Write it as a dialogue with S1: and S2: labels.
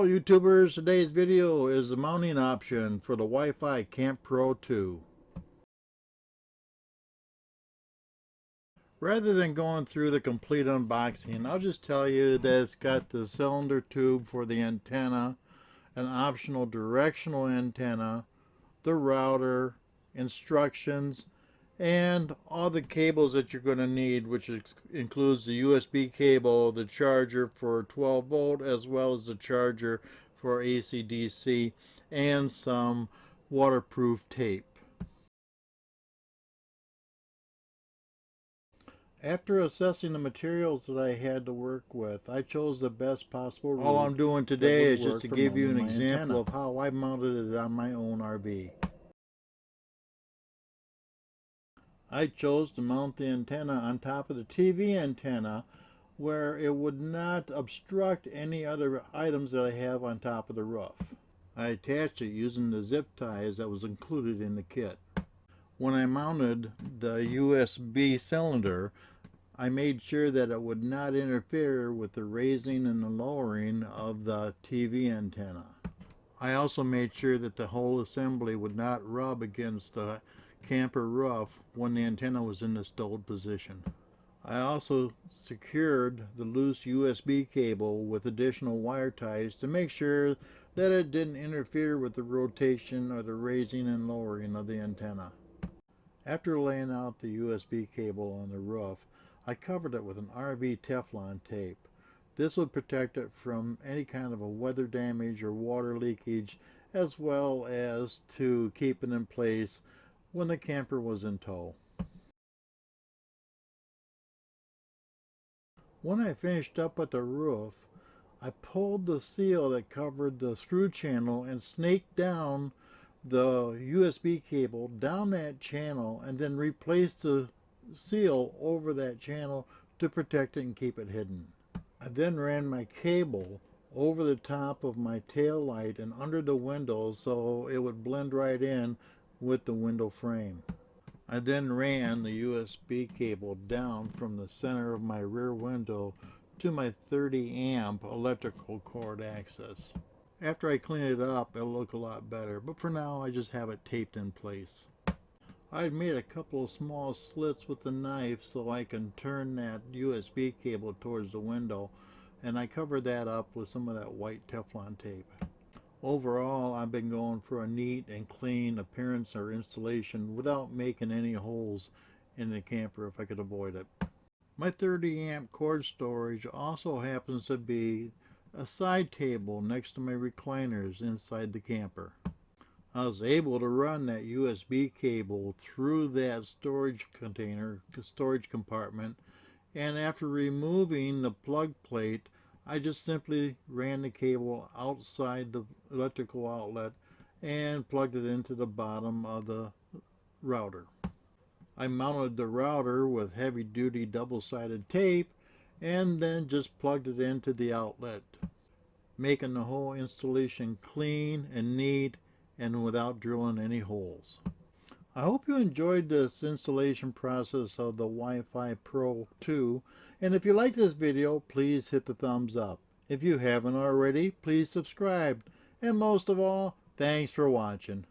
S1: Hello YouTubers, today's video is the mounting option for the Wi-Fi Camp Pro 2. Rather than going through the complete unboxing, I'll just tell you that it's got the cylinder tube for the antenna, an optional directional antenna, the router, instructions, and all the cables that you're going to need, which includes the USB cable, the charger for 12 volt, as well as the charger for AC/DC, and some waterproof tape. After assessing the materials that I had to work with, I chose the best possible route. All I'm doing today is just to give you an example of how I mounted it on my own RV. I chose to mount the antenna on top of the TV antenna where it would not obstruct any other items that I have on top of the roof. I attached it using the zip ties that was included in the kit. When I mounted the USB cylinder, I made sure that it would not interfere with the raising and the lowering of the TV antenna. I also made sure that the whole assembly would not rub against the camper roof when the antenna was in the stowed position. I also secured the loose USB cable with additional wire ties to make sure that it didn't interfere with the rotation or the raising and lowering of the antenna. After laying out the USB cable on the roof, I covered it with an RV Teflon tape. This would protect it from any kind of a weather damage or water leakage, as well as to keep it in place when the camper was in tow. When I finished up at the roof, I pulled the seal that covered the screw channel and snaked down the USB cable down that channel and then replaced the seal over that channel to protect it and keep it hidden. I then ran my cable over the top of my tail light and under the window so it would blend right in with the window frame. I then ran the USB cable down from the center of my rear window to my 30 amp electrical cord access. After I clean it up, it'll look a lot better, but for now I just have it taped in place. I made a couple of small slits with the knife so I can turn that USB cable towards the window, and I covered that up with some of that white Teflon tape. Overall, I've been going for a neat and clean appearance or installation without making any holes in the camper if I could avoid it. My 30 amp cord storage also happens to be a side table next to my recliners inside the camper. I was able to run that USB cable through that storage compartment, and after removing the plug plate, I just simply ran the cable outside the electrical outlet and plugged it into the bottom of the router. I mounted the router with heavy-duty double-sided tape and then just plugged it into the outlet, making the whole installation clean and neat and without drilling any holes. I hope you enjoyed this installation process of the Wi-Fi Pro 2, and if you like this video, please hit the thumbs up. If you haven't already, please subscribe, and most of all, thanks for watching.